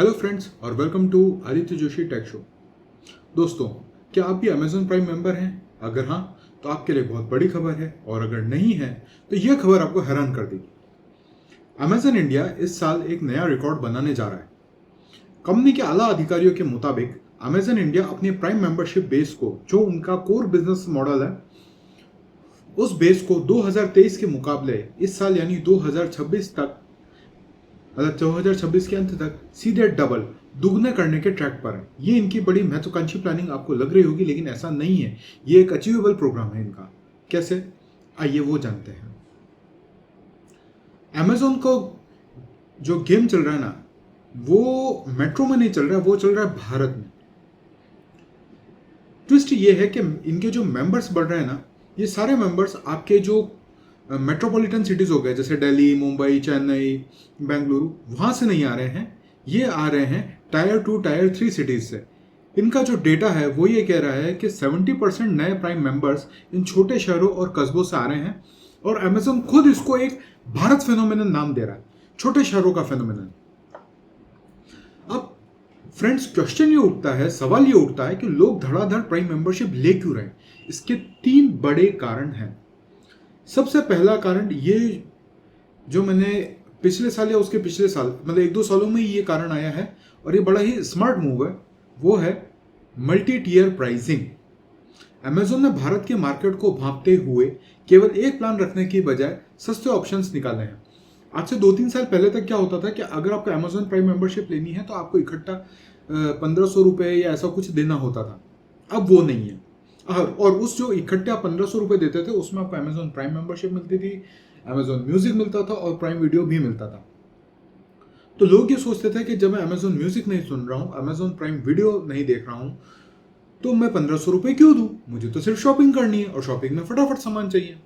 Hello friends और welcome to Aditya Joshi tech show. दोस्तों, क्या आप भी अमेजॉन प्राइम मेंबर हैं? अगर हाँ, तो आपके लिए बहुत बड़ी खबर है, और अगर नहीं है तो यह खबर आपको हैरान कर देगी। अमेजॉन इंडिया इस साल एक नया रिकॉर्ड बनाने जा रहा है। कंपनी के आला अधिकारियों के मुताबिक अमेजॉन इंडिया अपनी प्राइम मेंबरशिप बेस को, जो उनका कोर बिजनेस मॉडल है, उस बेस को 2023 के मुकाबले इस साल यानी 2026 तक, मतलब 2026 के अंत तक सीधे डबल दुगने करने के ट्रैक पर है। ये इनकी बड़ी महत्वाकांक्षी प्लानिंग आपको लग रही होगी, लेकिन ऐसा नहीं है। ये एक अचीवेबल प्रोग्राम है इनका। कैसे, आइए वो जानते हैं। अमेजोन को जो गेम चल रहा है ना, वो मेट्रो में नहीं चल रहा है, वो चल रहा है भारत में। ट्विस्ट ये है कि इनके जो मेंबर्स बढ़ रहे हैं ना, ये सारे मेंबर्स आपके जो मेट्रोपॉलिटन सिटीज हो गए, जैसे दिल्ली, मुंबई, चेन्नई, बेंगलुरु, वहां से नहीं आ रहे हैं। ये आ रहे हैं टायर 2, टायर 3 सिटीज से। इनका जो डेटा है वो ये कह रहा है कि 70% नए प्राइम मेंबर्स इन छोटे शहरों और कस्बों से आ रहे हैं, और अमेजोन खुद इसको एक भारत फेनोमेनन नाम दे रहा है, छोटे शहरों का फेनोमेनन। अब फ्रेंड्स, क्वेश्चन ये उठता है, सवाल ये उठता है कि लोग धड़ाधड़ प्राइम मेंबरशिप ले क्यों रहे हैं? इसके 3 बड़े कारण हैं। सबसे पहला कारण, ये जो मैंने पिछले साल या उसके पिछले साल, मतलब 1-2 सालों में ये कारण आया है, और ये बड़ा ही स्मार्ट मूव है, वो है मल्टी टियर प्राइसिंग। अमेजोन ने भारत के मार्केट को भांपते हुए केवल एक प्लान रखने की बजाय सस्ते ऑप्शंस निकाले हैं। आज से 2-3 साल पहले तक क्या होता था कि अगर आपको अमेजोन प्राइम मेंबरशिप लेनी है तो आपको इकट्ठा 1500 रुपये या ऐसा कुछ देना होता था। अब वो नहीं है। और उस जो इकट्ठे आप 1500 रुपये देते थे, उसमें आपको अमेजोन प्राइम मेंबरशिप मिलती थी, अमेजोन म्यूजिक मिलता था और प्राइम वीडियो भी मिलता था। तो लोग ये सोचते थे कि जब मैं अमेजोन म्यूजिक नहीं सुन रहा हूँ, अमेजोन प्राइम वीडियो नहीं देख रहा हूँ, तो मैं 1500 रुपये क्यों दूं? मुझे तो सिर्फ शॉपिंग करनी है, और शॉपिंग में फटाफट सामान चाहिए।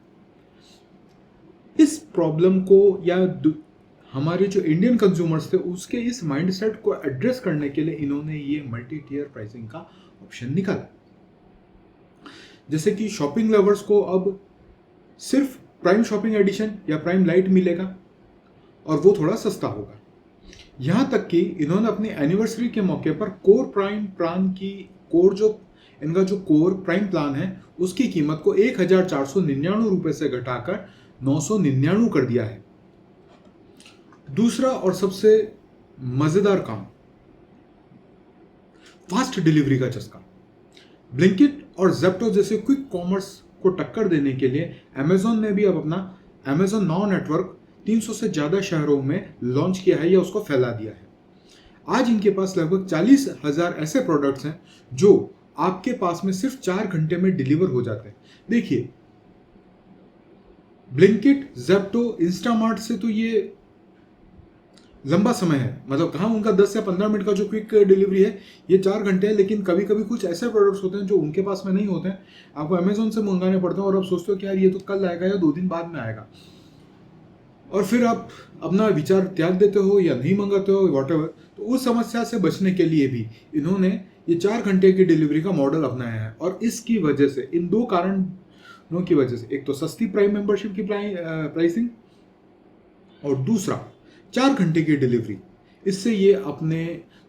इस प्रॉब्लम को, या हमारे जो इंडियन कंज्यूमर्स थे, उसके इस माइंडसेट को एड्रेस करने के लिए इन्होंने ये मल्टी टियर प्राइसिंग का ऑप्शन निकाला। जैसे कि शॉपिंग लवर्स को अब सिर्फ प्राइम शॉपिंग एडिशन या प्राइम लाइट मिलेगा, और वो थोड़ा सस्ता होगा। यहां तक कि इन्होंने अपनी एनिवर्सरी के मौके पर कोर प्राइम प्लान की इनका जो कोर प्राइम प्लान है, उसकी कीमत को 1499 रुपए से घटाकर 999 कर दिया है। दूसरा और सबसे मजेदार काम, फास्ट डिलीवरी का चस्का। ब्लिंकिट और ज़ेप्टो जैसे क्विक कॉमर्स को टक्कर देने के लिए अमेजोन ने भी अब अपना अमेजोन नाउ नेटवर्क 300 से ज्यादा शहरों में लॉन्च किया है या उसको फैला दिया है। आज इनके पास लगभग 40,000 ऐसे प्रोडक्ट्स हैं जो आपके पास में सिर्फ 4 घंटे में डिलीवर हो जाते हैं। देखिए, ब्लिंकिट, ज़ेप्टो, इंस्टामार्ट से तो ये लंबा समय है, मतलब कहाँ उनका 10 या 15 मिनट का जो क्विक डिलीवरी है, ये 4 घंटे है। लेकिन कभी कभी कुछ ऐसे प्रोडक्ट्स होते हैं जो उनके पास में नहीं होते हैं, आपको अमेजोन से मंगाने पड़ते हैं, और आप सोचते हो कि यार ये तो कल आएगा या 2 दिन बाद में आएगा, और फिर आप अपना विचार त्याग देते हो या नहीं मंगाते हो, वॉटेवर। तो उस समस्या से बचने के लिए भी इन्होंने ये 4 घंटे की डिलीवरी का मॉडल अपनाया है। और इसकी वजह से, इन 2 कारणों की वजह से, एक तो सस्ती प्राइम मेंबरशिप की प्राइसिंग, और दूसरा 4 घंटे की डिलीवरी। इससे ये अपने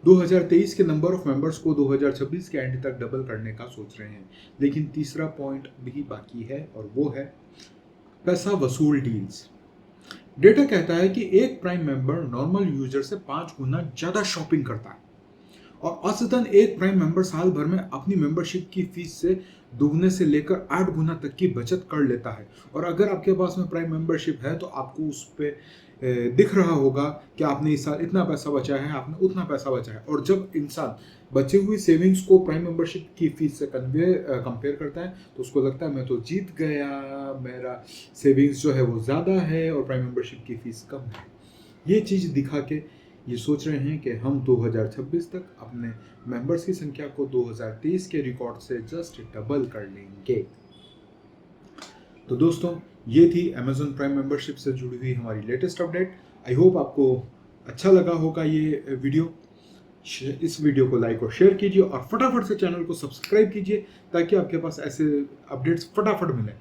2023 के नंबर ऑफ मेंबर्स को 2026 के एंड तक डबल करने का सोच रहे हैं। लेकिन तीसरा पॉइंट भी बाकी है, और वो है पैसा वसूल डील्स। डेटा कहता है कि एक प्राइम मेंबर नॉर्मल यूजर से 5 गुना ज्यादा शॉपिंग करता है, और औसतन एक प्राइम मेंबर साल भर में अपनी मेंबरशिप की फीस से दुगने से लेकर 8 गुना तक की बचत कर लेता है। और अगर आपके पास में प्राइम मेंबरशिप है तो आपको उस पर दिख रहा होगा कि आपने इस साल इतना पैसा बचाया है, आपने उतना पैसा बचाया है। और जब इंसान बची हुई सेविंग्स को प्राइम मेंबरशिप की फीस से कंपेयर करता है, तो उसको लगता है मैं तो जीत गया, मेरा सेविंग्स जो है वो ज़्यादा है और प्राइम मेंबरशिप की फीस कम है। ये चीज़ दिखा के ये सोच रहे हैं कि हम 2026 तक अपने मेंबर्स की संख्या को 2023 के रिकॉर्ड से जस्ट डबल कर लेंगे। तो दोस्तों, ये थी अमेजोन प्राइम मेंबरशिप से जुड़ी हुई हमारी लेटेस्ट अपडेट। आई होप आपको अच्छा लगा होगा ये वीडियो। इस वीडियो को लाइक और शेयर कीजिए, और फटाफट से चैनल को सब्सक्राइब कीजिए, ताकि आपके पास ऐसे अपडेट्स फटाफट मिलें।